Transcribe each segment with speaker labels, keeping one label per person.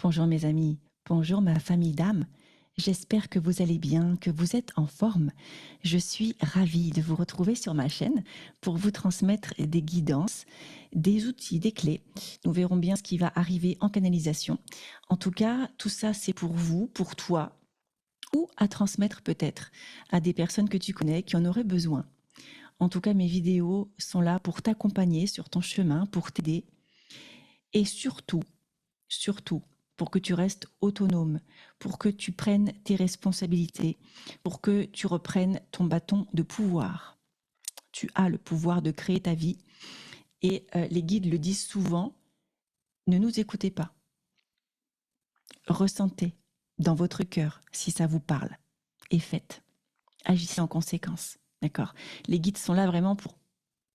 Speaker 1: Bonjour mes amis, bonjour ma famille d'âme. J'espère que vous allez bien, que vous êtes en forme. Je suis ravie de vous retrouver sur ma chaîne pour vous transmettre des guidances, des outils, des clés. Nous verrons bien ce qui va arriver en canalisation. En tout cas, tout ça c'est pour vous, pour toi, ou à transmettre peut-être à des personnes que tu connais qui en auraient besoin. En tout cas, mes vidéos sont là pour t'accompagner sur ton chemin, pour t'aider et surtout, pour que tu restes autonome, pour que tu prennes tes responsabilités, pour que tu reprennes ton bâton de pouvoir. Tu as le pouvoir de créer ta vie et les guides le disent souvent, ne nous écoutez pas. Ressentez dans votre cœur si ça vous parle et faites. Agissez en conséquence, d'accord? Les guides sont là vraiment pour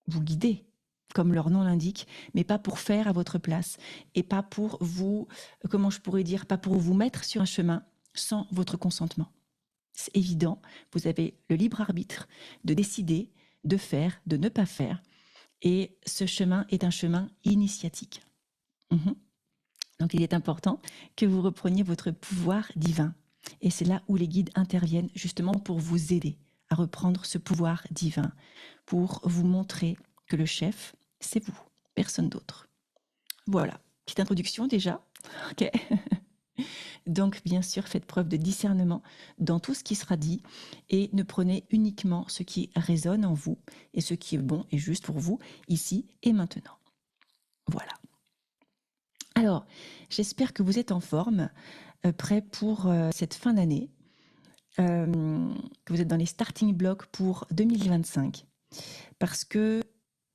Speaker 1: vous guider, comme leur nom l'indique, mais pas pour faire à votre place et pas pour vous, comment je pourrais dire, pas pour vous mettre sur un chemin sans votre consentement. C'est évident, vous avez le libre arbitre de décider, de faire, de ne pas faire, et ce chemin est un chemin initiatique. Donc il est important que vous repreniez votre pouvoir divin. Et c'est là où les guides interviennent justement pour vous aider à reprendre ce pouvoir divin, pour vous montrer que le chef, c'est vous, personne d'autre. Voilà, petite introduction déjà. Ok. Donc bien sûr, faites preuve de discernement dans tout ce qui sera dit et ne prenez uniquement ce qui résonne en vous et ce qui est bon et juste pour vous ici et maintenant. Voilà. Alors, j'espère que vous êtes en forme, prêts pour cette fin d'année, que vous êtes dans les starting blocks pour 2025. Parce que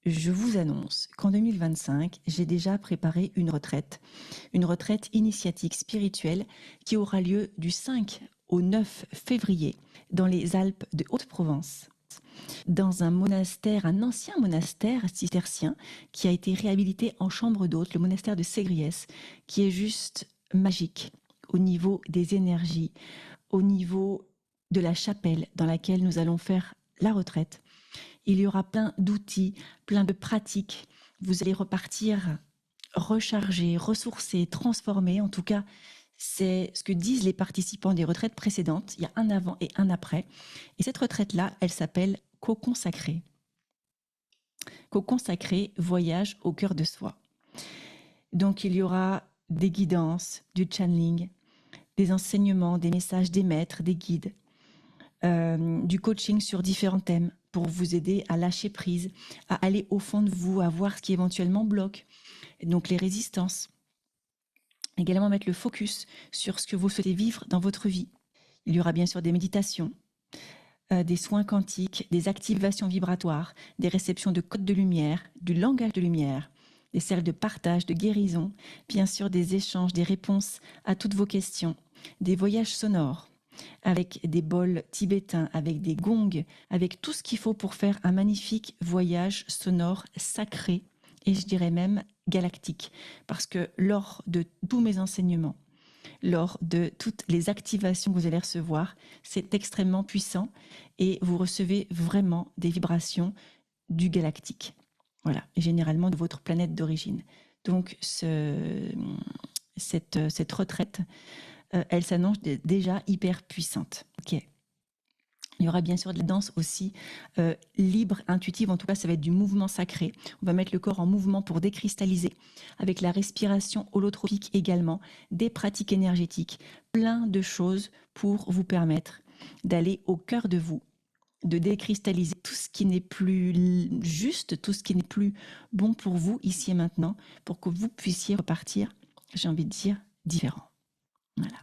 Speaker 1: je vous annonce qu'en 2025, j'ai déjà préparé une retraite initiatique spirituelle qui aura lieu du 5 au 9 février dans les Alpes de Haute-Provence, dans un monastère, un ancien monastère cistercien qui a été réhabilité en chambre d'hôte, le monastère de Ségriès, qui est juste magique au niveau des énergies, au niveau de la chapelle dans laquelle nous allons faire la retraite. Il y aura plein d'outils, plein de pratiques. Vous allez repartir rechargés, ressourcés, transformés. En tout cas, c'est ce que disent les participants des retraites précédentes. Il y a un avant et un après. Et cette retraite-là, elle s'appelle Cocon Sacré. Cocon Sacré, voyage au cœur de soi. Donc, il y aura des guidances, du channeling, des enseignements, des messages des maîtres, des guides, du coaching sur différents thèmes pour vous aider à lâcher prise, à aller au fond de vous, à voir ce qui éventuellement bloque, donc les résistances. Également mettre le focus sur ce que vous souhaitez vivre dans votre vie. Il y aura bien sûr des méditations, des soins quantiques, des activations vibratoires, des réceptions de codes de lumière, du langage de lumière, des cercles de partage, de guérison, bien sûr des échanges, des réponses à toutes vos questions, des voyages sonores, avec des bols tibétains, avec des gongs, avec tout ce qu'il faut pour faire un magnifique voyage sonore sacré, et je dirais même galactique, parce que lors de tous mes enseignements, lors de toutes les activations que vous allez recevoir, c'est extrêmement puissant et vous recevez vraiment des vibrations du galactique. Voilà, généralement de votre planète d'origine. Donc cette retraite, elle s'annonce déjà hyper puissante. Ok. Il y aura bien sûr de la danse aussi libre, intuitive. En tout cas, ça va être du mouvement sacré. On va mettre le corps en mouvement pour décristalliser, avec la respiration holotropique également, des pratiques énergétiques, plein de choses pour vous permettre d'aller au cœur de vous, de décristalliser tout ce qui n'est plus juste, tout ce qui n'est plus bon pour vous ici et maintenant, pour que vous puissiez repartir, j'ai envie de dire, différent. Voilà.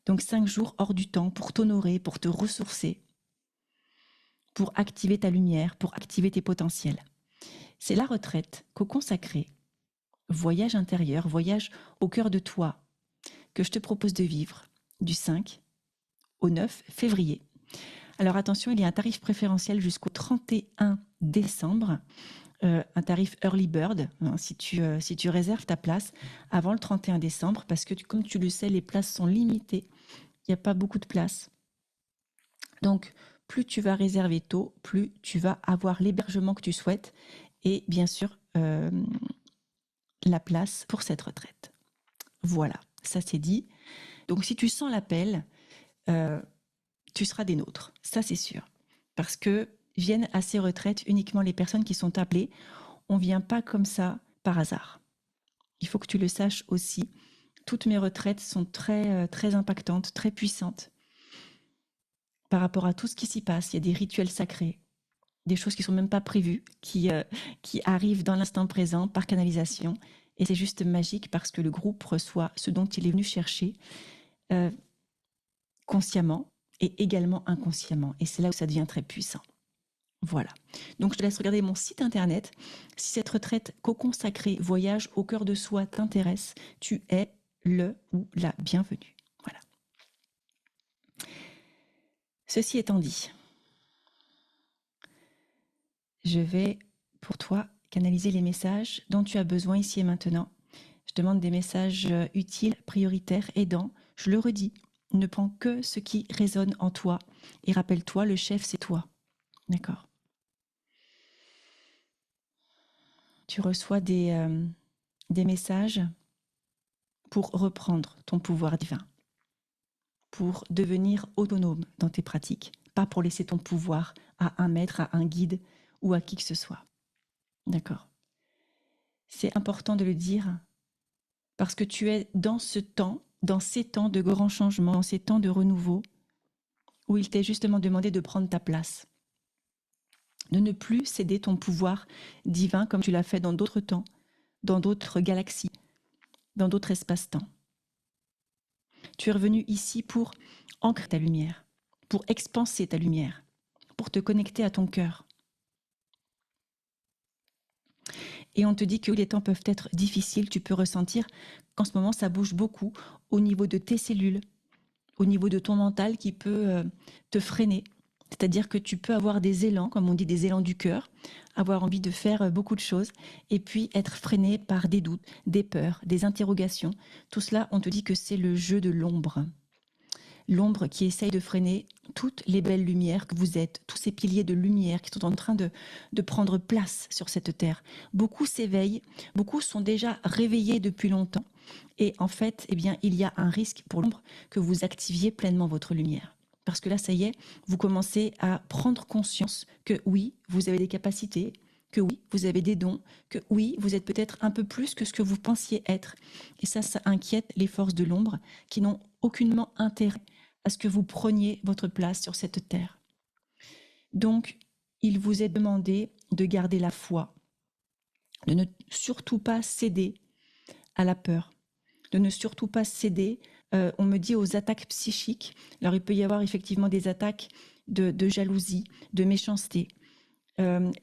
Speaker 1: Donc 5 jours hors du temps pour t'honorer, pour te ressourcer, pour activer ta lumière, pour activer tes potentiels. C'est la retraite Cocon Sacré, voyage intérieur, voyage au cœur de toi, que je te propose de vivre du 5 au 9 février. Alors attention, il y a un tarif préférentiel jusqu'au 31 décembre, un tarif early bird, hein, si tu réserves ta place avant le 31 décembre, parce que comme tu le sais, les places sont limitées, il n'y a pas beaucoup de places. Donc, plus tu vas réserver tôt, plus tu vas avoir l'hébergement que tu souhaites et bien sûr la place pour cette retraite. Voilà. Ça, c'est dit. Donc, si tu sens l'appel, tu seras des nôtres. Ça, c'est sûr. Parce que viennent à ces retraites uniquement les personnes qui sont appelées. On ne vient pas comme ça par hasard. Il faut que tu le saches aussi. Toutes mes retraites sont très impactantes, très puissantes par rapport à tout ce qui s'y passe. Il y a des rituels sacrés, des choses qui ne sont même pas prévues, qui arrivent dans l'instant présent par canalisation. Et c'est juste magique parce que le groupe reçoit ce dont il est venu chercher consciemment et également inconsciemment. Et c'est là où ça devient très puissant. Voilà. Donc, je te laisse regarder mon site internet. Si cette retraite cocon sacré, voyage au cœur de soi t'intéresse, tu es le ou la bienvenue. Voilà. Ceci étant dit, je vais pour toi canaliser les messages dont tu as besoin ici et maintenant. Je demande des messages utiles, prioritaires, aidants. Je le redis, ne prends que ce qui résonne en toi. Et rappelle-toi, le chef, c'est toi. D'accord? Tu reçois des messages pour reprendre ton pouvoir divin, pour devenir autonome dans tes pratiques, pas pour laisser ton pouvoir à un maître, à un guide ou à qui que ce soit. D'accord? C'est important de le dire parce que tu es dans ce temps, dans ces temps de grands changements, dans ces temps de renouveau, où il t'est justement demandé de prendre ta place, de ne plus céder ton pouvoir divin comme tu l'as fait dans d'autres temps, dans d'autres galaxies, dans d'autres espaces-temps. Tu es revenu ici pour ancrer ta lumière, pour expanser ta lumière, pour te connecter à ton cœur. Et on te dit que les temps peuvent être difficiles, tu peux ressentir qu'en ce moment ça bouge beaucoup au niveau de tes cellules, au niveau de ton mental qui peut te freiner. C'est-à-dire que tu peux avoir des élans, comme on dit, des élans du cœur, avoir envie de faire beaucoup de choses, et puis être freiné par des doutes, des peurs, des interrogations. Tout cela, on te dit que c'est le jeu de l'ombre. L'ombre qui essaye de freiner toutes les belles lumières que vous êtes, tous ces piliers de lumière qui sont en train de prendre place sur cette terre. Beaucoup s'éveillent, beaucoup sont déjà réveillés depuis longtemps. Et en fait, eh bien, il y a un risque pour l'ombre que vous activiez pleinement votre lumière. Parce que là, ça y est, vous commencez à prendre conscience que oui, vous avez des capacités, que oui, vous avez des dons, que oui, vous êtes peut-être un peu plus que ce que vous pensiez être. Et ça inquiète les forces de l'ombre qui n'ont aucunement intérêt à ce que vous preniez votre place sur cette terre. Donc, il vous est demandé de garder la foi, de ne surtout pas céder à la peur, de ne surtout pas céder, on me dit, aux attaques psychiques. Alors, il peut y avoir effectivement des attaques de jalousie, de méchanceté.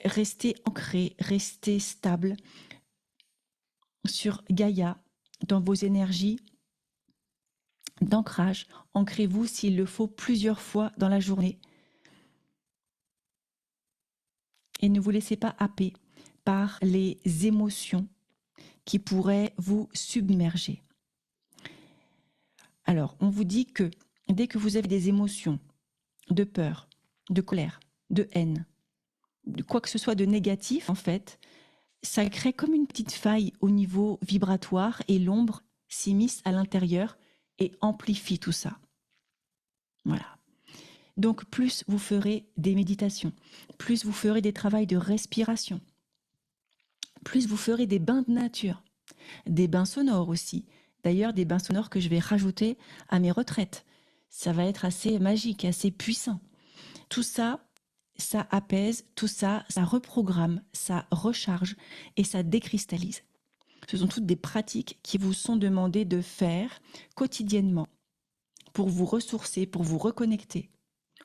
Speaker 1: Restez ancré, restez stable sur Gaïa, dans vos énergies d'ancrage. Ancrez-vous s'il le faut plusieurs fois dans la journée. Et ne vous laissez pas happer par les émotions qui pourraient vous submerger. Alors, on vous dit que dès que vous avez des émotions de peur, de colère, de haine, de quoi que ce soit de négatif, en fait, ça crée comme une petite faille au niveau vibratoire et l'ombre s'immisce à l'intérieur et amplifie tout ça. Voilà. Donc, plus vous ferez des méditations, plus vous ferez des travaux de respiration, plus vous ferez des bains de nature, des bains sonores aussi. D'ailleurs, des bains sonores que je vais rajouter à mes retraites. Ça va être assez magique, assez puissant. Tout ça, ça apaise, tout ça, ça reprogramme, ça recharge et ça décristallise. Ce sont toutes des pratiques qui vous sont demandées de faire quotidiennement pour vous ressourcer, pour vous reconnecter,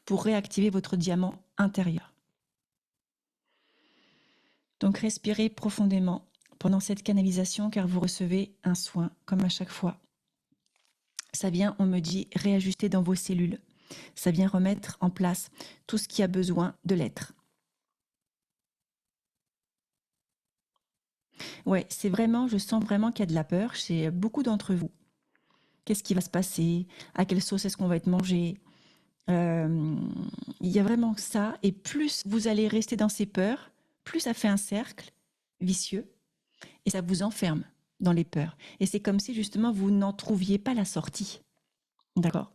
Speaker 1: pour réactiver votre diamant intérieur. Donc respirez profondément pendant cette canalisation car vous recevez un soin comme à chaque fois. Ça vient, on me dit, réajuster dans vos cellules. Ça vient remettre en place tout ce qui a besoin de l'être. Ouais, c'est vraiment, je sens vraiment qu'il y a de la peur chez beaucoup d'entre vous. Qu'est-ce qui va se passer? À quelle sauce est-ce qu'on va être mangé? Il y a vraiment ça. Et plus vous allez rester dans ces peurs, plus ça fait un cercle vicieux et ça vous enferme dans les peurs. Et c'est comme si justement vous n'en trouviez pas la sortie. D'accord?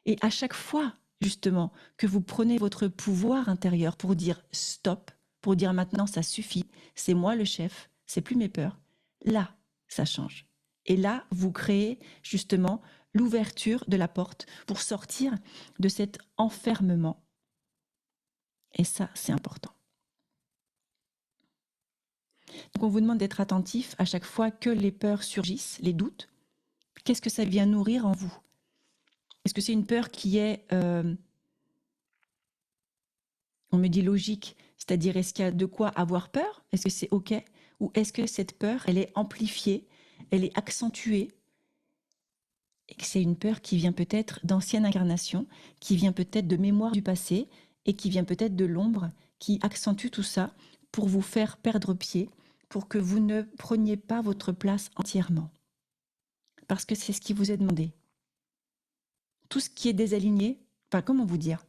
Speaker 1: Et à chaque fois, justement, que vous prenez votre pouvoir intérieur pour dire stop, pour dire maintenant ça suffit, c'est moi le chef, c'est plus mes peurs, là, ça change. Et là, vous créez justement l'ouverture de la porte pour sortir de cet enfermement. Et ça, c'est important. Donc on vous demande d'être attentif à chaque fois que les peurs surgissent, les doutes. Qu'est-ce que ça vient nourrir en vous? Est-ce que c'est une peur qui est, on me dit logique, c'est-à-dire est-ce qu'il y a de quoi avoir peur? Est-ce que c'est OK? Ou est-ce que cette peur, elle est amplifiée, elle est accentuée et que c'est une peur qui vient peut-être d'anciennes incarnations, qui vient peut-être de mémoire du passé et qui vient peut-être de l'ombre, qui accentue tout ça pour vous faire perdre pied, pour que vous ne preniez pas votre place entièrement. Parce que c'est ce qui vous est demandé. Tout ce qui est désaligné, enfin comment vous dire,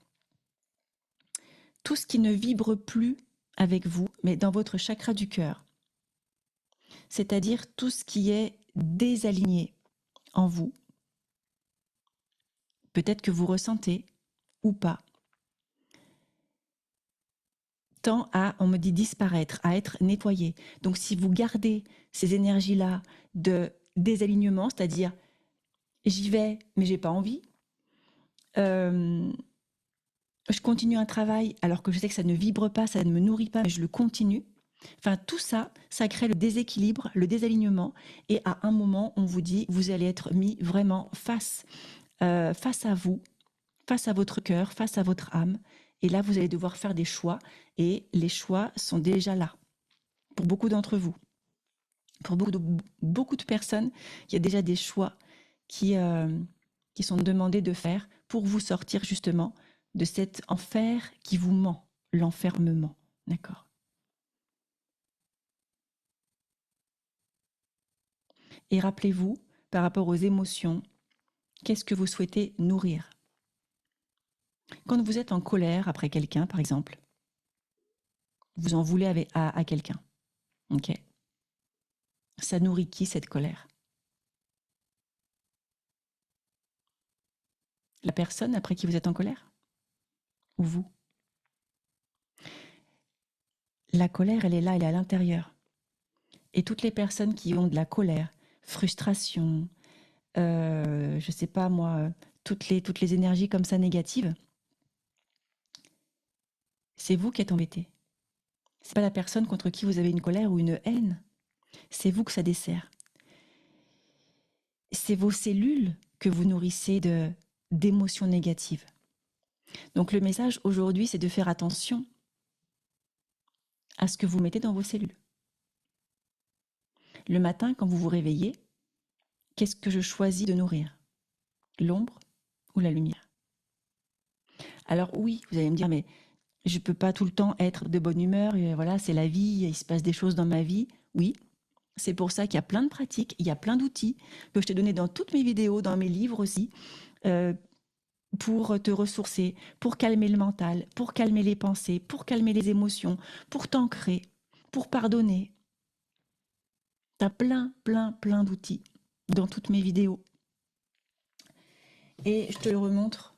Speaker 1: tout ce qui ne vibre plus avec vous, mais dans votre chakra du cœur, c'est-à-dire tout ce qui est désaligné en vous, peut-être que vous ressentez ou pas, tend à, on me dit, disparaître, à être nettoyé. Donc si vous gardez ces énergies-là de désalignement, c'est-à-dire j'y vais mais j'ai pas envie, je continue un travail alors que je sais que ça ne vibre pas, ça ne me nourrit pas, mais je le continue. Enfin, tout ça, ça crée le déséquilibre, le désalignement. Et à un moment, on vous dit, vous allez être mis vraiment face à vous, face à votre cœur, face à votre âme. Et là, vous allez devoir faire des choix. Et les choix sont déjà là. Pour beaucoup d'entre vous. Pour beaucoup de personnes, il y a déjà des choix qui sont demandés de faire pour vous sortir justement de cet enfer qui vous ment, l'enfermement. D'accord? Et rappelez-vous, par rapport aux émotions, qu'est-ce que vous souhaitez nourrir? Quand vous êtes en colère après quelqu'un, par exemple, vous en voulez à quelqu'un, ok? Ça nourrit qui cette colère? La personne après qui vous êtes en colère? Ou vous? La colère, elle est là, elle est à l'intérieur. Et toutes les personnes qui ont de la colère, frustration, je sais pas moi, toutes les énergies comme ça négatives, c'est vous qui êtes embêté. C'est pas la personne contre qui vous avez une colère ou une haine. C'est vous que ça dessert. C'est vos cellules que vous nourrissez d'émotions négatives. Donc le message aujourd'hui, c'est de faire attention à ce que vous mettez dans vos cellules. Le matin, quand vous vous réveillez, qu'est-ce que je choisis de nourrir? L'ombre ou la lumière? Alors oui, vous allez me dire, mais je ne peux pas tout le temps être de bonne humeur, voilà, c'est la vie, il se passe des choses dans ma vie. Oui, c'est pour ça qu'il y a plein de pratiques, il y a plein d'outils que je t'ai donnés dans toutes mes vidéos, dans mes livres aussi, pour te ressourcer, pour calmer le mental, pour calmer les pensées, pour calmer les émotions, pour t'ancrer, pour pardonner. Tu as plein d'outils dans toutes mes vidéos. Et je te le remontre.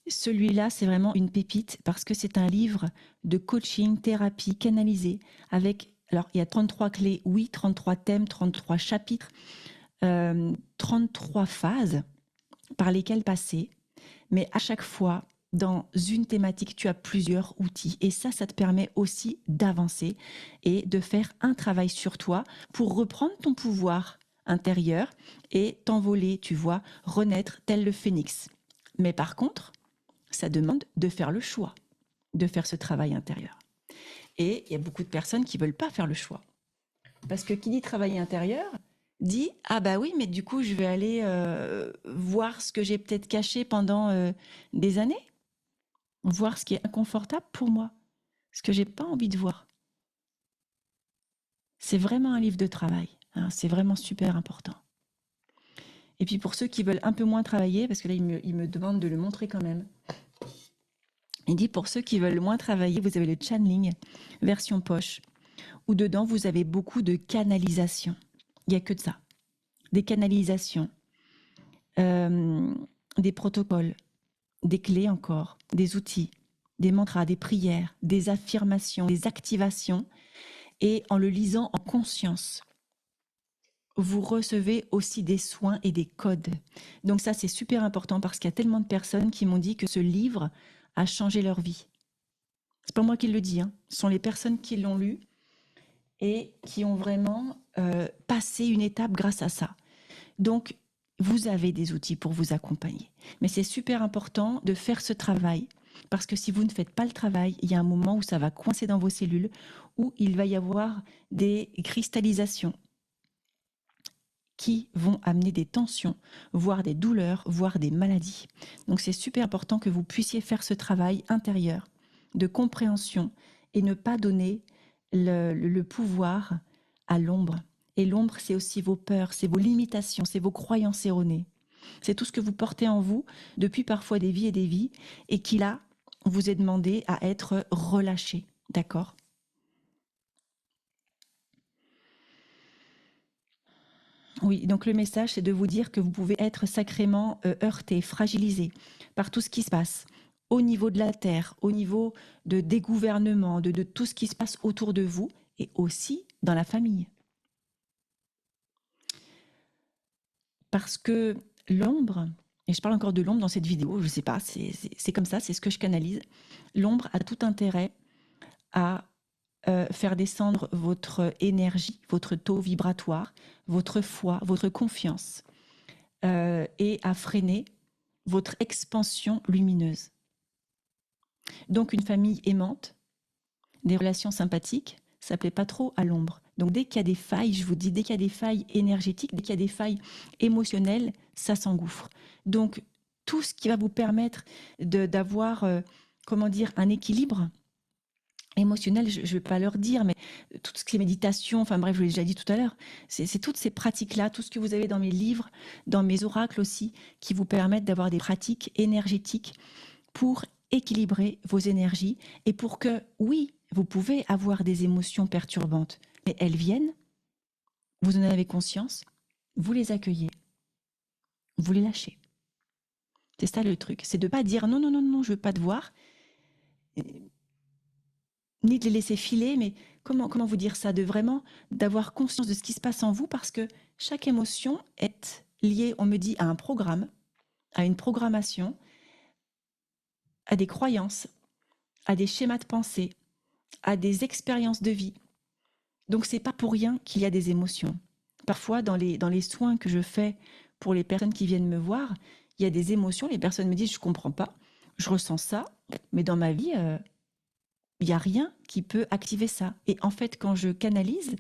Speaker 1: Celui-là, c'est vraiment une pépite parce que c'est un livre de coaching, thérapie, canalisé avec, alors il y a 33 clés, oui, 33 thèmes, 33 chapitres, 33 phases par lesquelles passer. Mais à chaque fois, dans une thématique, tu as plusieurs outils. Et ça te permet aussi d'avancer et de faire un travail sur toi pour reprendre ton pouvoir intérieur et t'envoler, tu vois, renaître tel le phénix. Mais par contre, ça demande de faire le choix, de faire ce travail intérieur. Et il y a beaucoup de personnes qui ne veulent pas faire le choix. Parce que qui dit travail intérieur, dit « Ah bah oui, mais du coup, je vais aller voir ce que j'ai peut-être caché pendant des années, voir ce qui est inconfortable pour moi, ce que j'ai pas envie de voir. » C'est vraiment un livre de travail, hein, c'est vraiment super important. Et puis pour ceux qui veulent un peu moins travailler, parce que là, il me demande de le montrer quand même. Il dit pour ceux qui veulent moins travailler, vous avez le channeling version poche, où dedans, vous avez beaucoup de canalisations. Il n'y a que de ça. Des canalisations, des protocoles, des clés encore, des outils, des mantras, des prières, des affirmations, des activations. Et en le lisant en conscience, vous recevez aussi des soins et des codes. Donc ça, c'est super important parce qu'il y a tellement de personnes qui m'ont dit que ce livre a changé leur vie. C'est pas moi qui le dis, hein. Ce sont les personnes qui l'ont lu et qui ont vraiment passé une étape grâce à ça. Donc, vous avez des outils pour vous accompagner. Mais c'est super important de faire ce travail parce que si vous ne faites pas le travail, il y a un moment où ça va coincer dans vos cellules, où il va y avoir des cristallisations qui vont amener des tensions, voire des douleurs, voire des maladies. Donc c'est super important que vous puissiez faire ce travail intérieur de compréhension et ne pas donner le pouvoir à l'ombre. Et l'ombre, c'est aussi vos peurs, c'est vos limitations, c'est vos croyances erronées. C'est tout ce que vous portez en vous depuis parfois des vies et qui là vous est demandé à être relâché. D'accord ? Oui, donc le message, c'est de vous dire que vous pouvez être sacrément heurté, fragilisé par tout ce qui se passe au niveau de la Terre, au niveau des gouvernements, de tout ce qui se passe autour de vous et aussi dans la famille. Parce que l'ombre, et je parle encore de l'ombre dans cette vidéo, je ne sais pas, c'est comme ça, c'est ce que je canalise, l'ombre a tout intérêt à faire descendre votre énergie, votre taux vibratoire, votre foi, votre confiance, et à freiner votre expansion lumineuse. Donc une famille aimante, des relations sympathiques, ça ne plaît pas trop à l'ombre. Donc dès qu'il y a des failles, je vous dis, dès qu'il y a des failles énergétiques, dès qu'il y a des failles émotionnelles, ça s'engouffre. Donc tout ce qui va vous permettre d'avoir, comment dire, un équilibre émotionnel, je ne vais pas leur dire, mais tout ce qui est méditation, enfin bref, je l'ai déjà dit tout à l'heure, c'est toutes ces pratiques-là, tout ce que vous avez dans mes livres, dans mes oracles aussi, qui vous permettent d'avoir des pratiques énergétiques pour équilibrer vos énergies et pour que, oui, vous pouvez avoir des émotions perturbantes, mais elles viennent, vous en avez conscience, vous les accueillez, vous les lâchez. C'est ça le truc, c'est de ne pas dire non, non, non, non, je ne veux pas te voir, ni de les laisser filer, mais comment vous dire ça, de vraiment d'avoir conscience de ce qui se passe en vous, parce que chaque émotion est liée, on me dit, à un programme, à une programmation, à des croyances, à des schémas de pensée, à des expériences de vie. Donc c'est pas pour rien qu'il y a des émotions. Parfois, dans les soins que je fais pour les personnes qui viennent me voir, il y a des émotions, les personnes me disent « je comprends pas, je ressens ça, mais dans ma vie, il n'y a rien qui peut activer ça. » Et en fait, quand je canalise,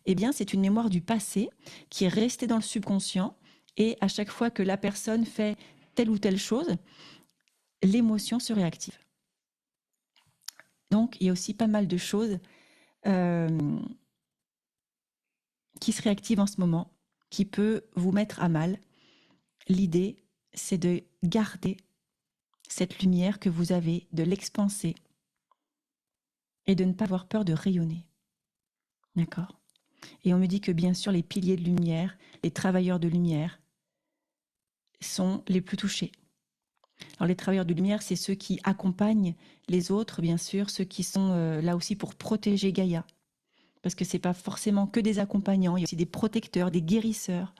Speaker 1: eh bien, c'est une mémoire du passé qui est restée dans le subconscient, et à chaque fois que la personne fait telle ou telle chose, l'émotion se réactive. Donc, il y a aussi pas mal de choses qui se réactivent en ce moment, qui peut vous mettre à mal. L'idée, c'est de garder cette lumière que vous avez, de l'expanser et de ne pas avoir peur de rayonner. D'accord ? Et on me dit que bien sûr, les piliers de lumière, les travailleurs de lumière sont les plus touchés. Alors les travailleurs de lumière, c'est ceux qui accompagnent les autres, bien sûr, ceux qui sont là aussi pour protéger Gaïa. Parce que ce n'est pas forcément que des accompagnants, il y a aussi des protecteurs, des guérisseurs.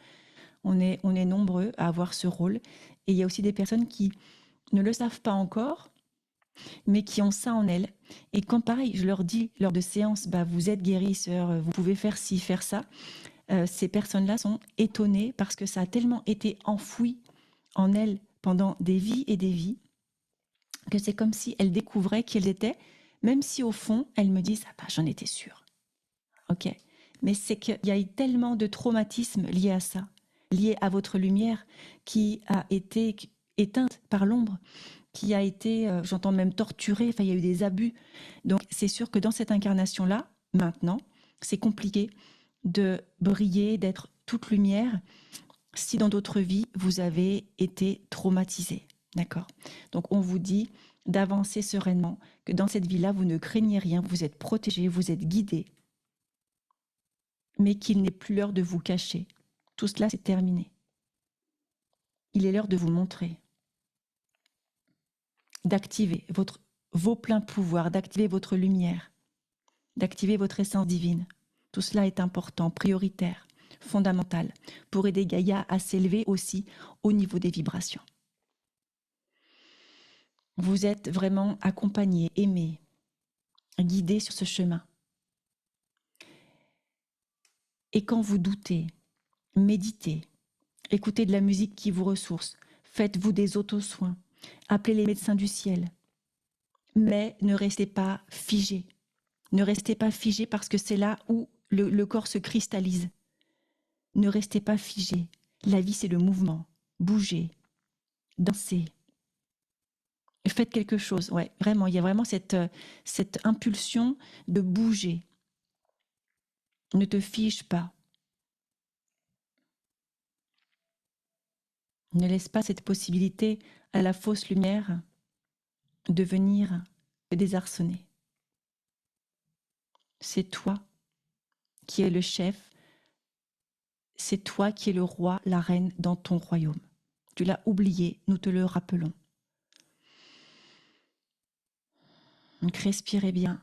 Speaker 1: On est nombreux à avoir ce rôle. Et il y a aussi des personnes qui ne le savent pas encore, mais qui ont ça en elles. Et quand, pareil, je leur dis lors de séances, vous êtes guérisseur, vous pouvez faire ci, faire ça, ces personnes-là sont étonnées parce que ça a tellement été enfoui en elles pendant des vies et des vies, que c'est comme si elles découvraient qui elles étaient, même si au fond, elles me disent « j'en étais sûre ». Ok, mais c'est qu'il y a eu tellement de traumatismes liés à ça, liés à votre lumière qui a été éteinte par l'ombre, qui a été, j'entends même torturée, il y a eu des abus. Donc c'est sûr que dans cette incarnation-là, maintenant, c'est compliqué de briller, d'être toute lumière, si dans d'autres vies, vous avez été traumatisé. D'accord ? Donc on vous dit d'avancer sereinement, que dans cette vie-là, vous ne craignez rien, vous êtes protégé, vous êtes guidé. mais qu'il n'est plus l'heure de vous cacher. Tout cela, c'est terminé. Il est l'heure de vous montrer, d'activer vos pleins pouvoirs, d'activer votre lumière, d'activer votre essence divine. Tout cela est important, prioritaire, fondamental, pour aider Gaïa à s'élever aussi au niveau des vibrations. Vous êtes vraiment accompagné, aimé, guidé sur ce chemin. Et quand vous doutez, méditez, écoutez de la musique qui vous ressource, faites-vous des auto-soins, appelez les médecins du ciel. Mais ne restez pas figé. Ne restez pas figé parce que c'est là où le corps se cristallise. Ne restez pas figé. La vie, c'est le mouvement. Bougez, dansez. Faites quelque chose. Ouais, vraiment, il y a vraiment cette impulsion de bouger. Ne te fige pas. Ne laisse pas cette possibilité à la fausse lumière de venir te désarçonner. C'est toi qui es le chef, c'est toi qui es le roi, la reine dans ton royaume. Tu l'as oublié, nous te le rappelons. Donc respirez bien.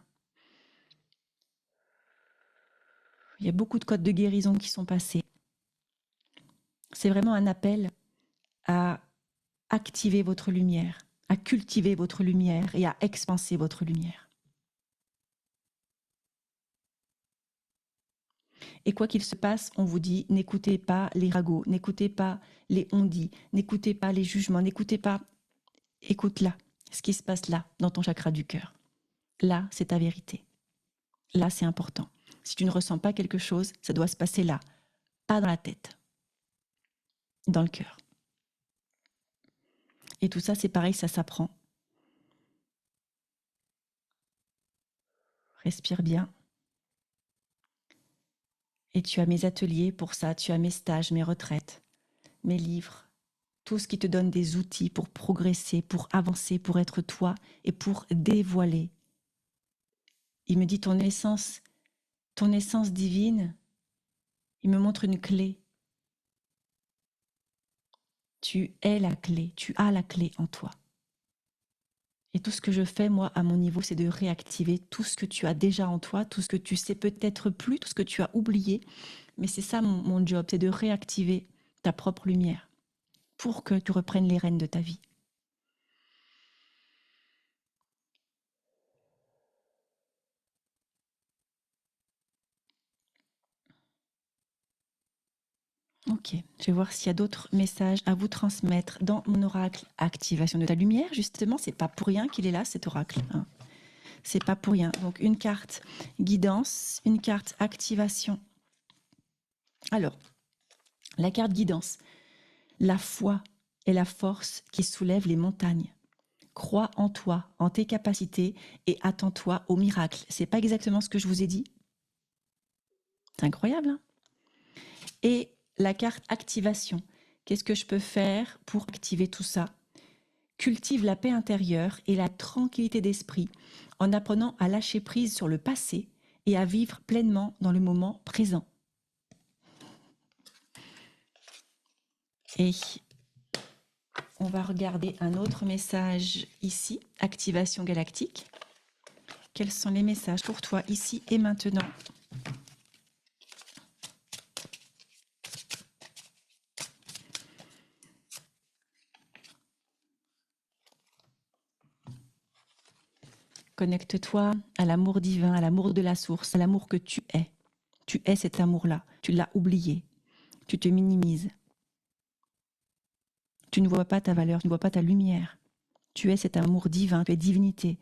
Speaker 1: Il y a beaucoup de codes de guérison qui sont passés. C'est vraiment un appel à activer votre lumière, à cultiver votre lumière et à expanser votre lumière. Et quoi qu'il se passe, on vous dit, n'écoutez pas les ragots, n'écoutez pas les on-dit, n'écoutez pas les jugements, n'écoutez pas... Écoute là, ce qui se passe là, dans ton chakra du cœur. Là, c'est ta vérité. Là, c'est important. Si tu ne ressens pas quelque chose, ça doit se passer là, pas dans la tête, dans le cœur. Et tout ça, c'est pareil, ça s'apprend. Respire bien. Et tu as mes ateliers pour ça, tu as mes stages, mes retraites, mes livres, tout ce qui te donne des outils pour progresser, pour avancer, pour être toi et pour dévoiler. Il me dit ton essence divine, il me montre une clé. Tu es la clé, tu as la clé en toi. Et tout ce que je fais, moi, à mon niveau, c'est de réactiver tout ce que tu as déjà en toi, tout ce que tu sais peut-être plus, tout ce que tu as oublié. Mais c'est ça mon job, c'est de réactiver ta propre lumière pour que tu reprennes les rênes de ta vie. Ok, je vais voir s'il y a d'autres messages à vous transmettre dans mon oracle activation de ta lumière. Justement, c'est pas pour rien qu'il est là, cet oracle. Hein. C'est pas pour rien. Donc, une carte guidance, une carte activation. Alors, la carte guidance. La foi est la force qui soulève les montagnes. Crois en toi, en tes capacités et attends-toi au miracle. C'est pas exactement ce que je vous ai dit? C'est incroyable, hein? Et la carte activation. Qu'est-ce que je peux faire pour activer tout ça? Cultive la paix intérieure et la tranquillité d'esprit en apprenant à lâcher prise sur le passé et à vivre pleinement dans le moment présent. Et on va regarder un autre message ici, activation galactique. Quels sont les messages pour toi ici et maintenant? Connecte-toi à l'amour divin, à l'amour de la source, à l'amour que tu es. Tu es cet amour-là. Tu l'as oublié. Tu te minimises. Tu ne vois pas ta valeur, tu ne vois pas ta lumière. Tu es cet amour divin, tu es divinité,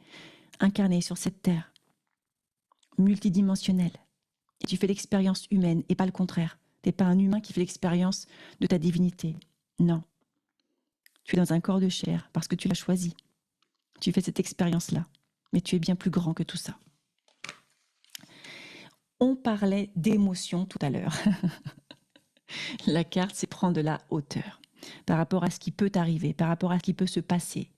Speaker 1: incarnée sur cette terre, multidimensionnelle. Et tu fais l'expérience humaine et pas le contraire. Tu n'es pas un humain qui fait l'expérience de ta divinité. Non. Tu es dans un corps de chair parce que tu l'as choisi. Tu fais cette expérience-là. Mais tu es bien plus grand que tout ça. On parlait d'émotion tout à l'heure. La carte, c'est prendre de la hauteur. Par rapport à ce qui peut t'arriver, par rapport à ce qui peut se passer,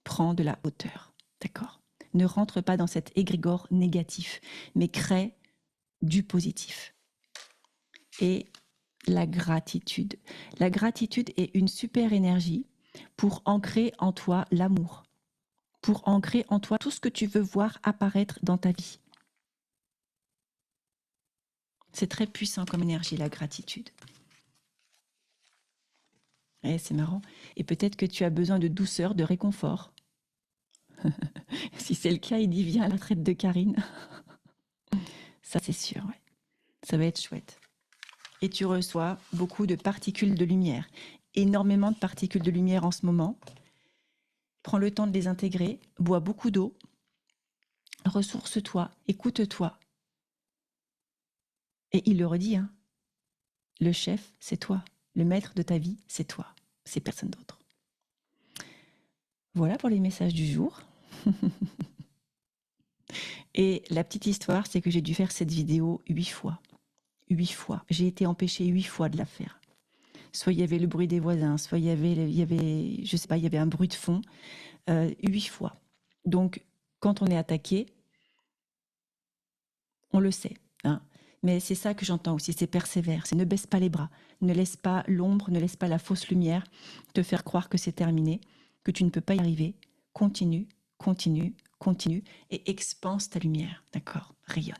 Speaker 1: prends de la hauteur. D'accord? Ne rentre pas dans cet égrégore négatif, mais crée du positif. et la gratitude. La gratitude est une super énergie pour ancrer en toi l'amour, pour ancrer en toi tout ce que tu veux voir apparaître dans ta vie. C'est très puissant comme énergie, la gratitude. Ouais, c'est marrant. Et peut-être que tu as besoin de douceur, de réconfort. Si c'est le cas, il dit viens à la traite de Karine. Ça, c'est sûr, ouais. Ça va être chouette. Et tu reçois beaucoup de particules de lumière. Énormément de particules de lumière en ce moment. Prends le temps de les intégrer, bois beaucoup d'eau, ressource-toi, écoute-toi. Et il le redit, hein, le chef, c'est toi. Le maître de ta vie, c'est toi. C'est personne d'autre. Voilà pour les messages du jour. Et la petite histoire, c'est que j'ai dû faire cette vidéo 8 fois. 8 fois. J'ai été empêchée 8 fois de la faire. Soit il y avait le bruit des voisins, soit il y avait je sais pas, il y avait un bruit de fond. 8 fois. Donc, quand on est attaqué, on le sait. Hein. Mais c'est ça que j'entends aussi, c'est persévère, c'est ne baisse pas les bras, ne laisse pas l'ombre, ne laisse pas la fausse lumière te faire croire que c'est terminé, que tu ne peux pas y arriver. Continue, continue, continue et expanse ta lumière, d'accord? Rayonne.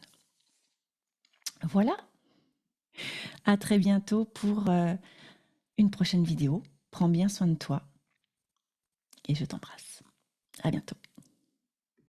Speaker 1: Voilà. À très bientôt pour une prochaine vidéo. Prends bien soin de toi et je t'embrasse. À bientôt.